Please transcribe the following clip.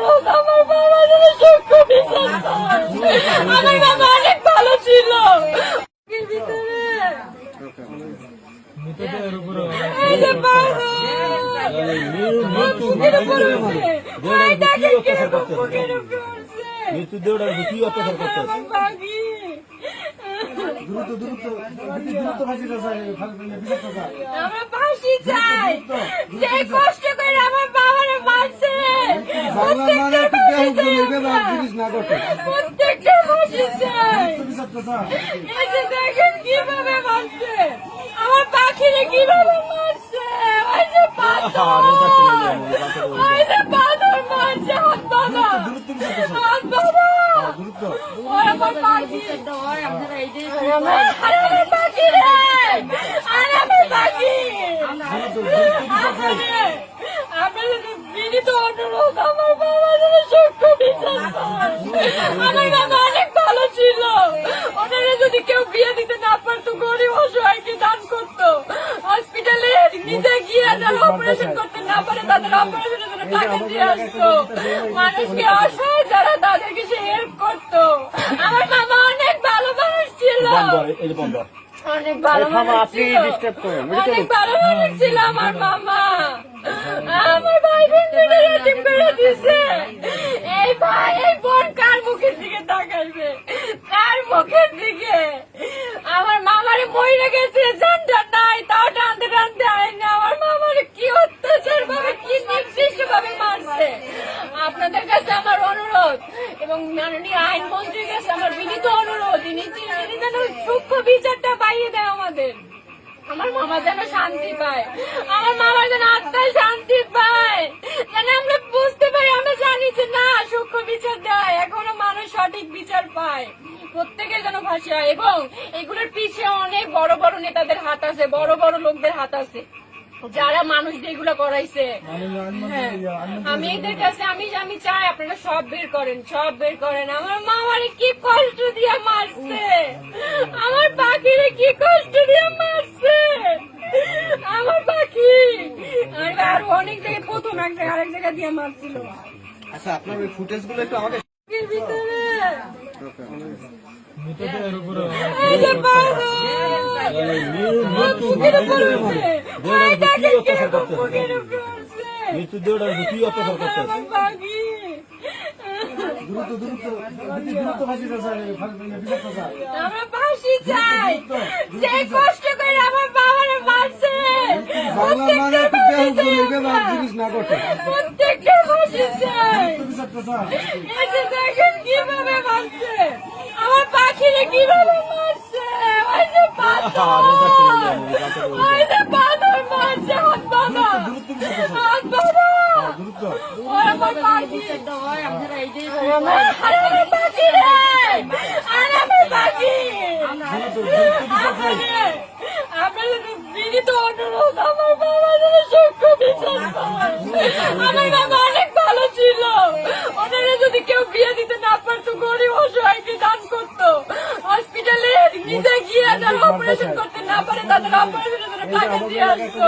অনুরোধ, আমার বাবা যেন সূক্ষ্ম বিচার পায়। আমার বাবা অনেক ভালো ছিল। এর ভিতরে এই যে বাবা, বুকের উপরে উঠে, এই দেখেন কিরকম বুকের উপরে উঠছে। আমার বাকি আমরা ফাঁসি চাই। যে কষ্ট করে আমার বাবারে মারছে প্রত্যেকটা ফাঁসি চাই। এই যে দেখেন কিভাবে মারছে আমার পাখিরে, কিভাবে মারছে। ওই যে পাথর, ওই যে পাথর মারছে হাত বাবা, হাত বাবা। ওই আমার পাখি, আমার পাখি রে, আমার পাখি। আপনাদের বিনীত অনুরোধ, আমার বাবা যেন সূক্ষ্ম বিচার পায়। আমার বাবা অনেক ভালো ছিল। ওনারা যদি কেউ বিয়ে দিতে না পারতো, গরিব অসহায়কে দান করতো। হসপিটালে নিজে গিয়ে যারা অপারেশন করতে না পারে তাদের অপারেশনের জন্য টাকা দিয়ে আসতো। মানুষকে অসহায় যারা তাদেরকে সে হেল্প করতো। আমার মামা অনেক ভালো মানুষ ছিল, অনেক ভালো মানুষ ছিল, অনেক ভালো মানুষ ছিল আমার মামা। আমার ভাই বোনদের এতিম করে দিছে। এই ভাই, এই বোন কার মুখের দিকে তাকাইবে, কার মুখের দিকে? আমার মামারে মরে গেছে, জানটা নাই, তাও টানতে টানতে আইনি। আমার মামারে কি অত্যাচার ভাবে, কি নির্দিষ্ট ভাবে মারছে। আপনাদের কাছে আমার অনুরোধ এবং মাননীয় আইনমন্ত্রীর কাছে আমার বিনীত অনুরোধ, তিনি যেন সূক্ষ্ম বিচারটা পাইয়ে দেয় আমাদের। আমার মামা যেন শান্তি পায়, আমার মামার যেন আত্মায় শান্তি পায়, যেন আমরা বুঝতে পারি। আমরা জানি যে না, সূক্ষ্ম বিচার দেয়, এখনো মানুষ সঠিক বিচার পায়। প্রত্যেকের যেন ফাঁসি হয় এবং এগুলোর পিছিয়ে অনেক বড় বড় নেতাদের হাত আছে, বড় বড় লোকদের হাত আছে, যারা মানুষদের এগুলো করাইছে। হ্যাঁ, আমি এদের কাছে আমি চাই আপনারা সব বের করেন, সব বের করেন। আমার মামারে কি কষ্ট দিয়ে মারছে, আমার পাখিরে কি কষ্ট দিয়ে মারছে, আমার পাখি। আর অনেক জায়গায়, প্রথম এক জায়গায় আরেক জায়গায় দিয়ে মারছিল। আচ্ছা, আপনার ওই ফুটেজ গুলো একটু আমাকে এর ভিতরে এই যে বাবা, বুকের উপরে উঠে, এই দেখেন কিরকম বুকের উপরে উঠছে। আমার পাখি আমরা ফাঁসি চাই। যে কষ্ট করে আমার বাবারে মারছে প্রত্যেকটা ফাঁসি চাই। এই যে দেখেন কিভাবে মারছে আমার পাখিরে, কিভাবে মারছে। ওই যে পাথর, ওই যে পাথর মারছে হাত বাবা, হাত বাবা। ওই আমার পাখি, আমার পাখি রে, আমার পাখি। আপনাদের বিনীত অনুরোধ, আমার বাবা যেন সূক্ষ্ম বিচার পায়। আমার বাবা অনেক ভালো ছিল। ওনারা যদি কেউ বিয়ে দিতে না পারতো, গরিব অসহায়কে দান করতো। হসপিটালে নিজে গিয়ে যারা অপারেশন করতে না পারে তাদের অপারেশনের জন্য টাকা দিয়ে আসতো।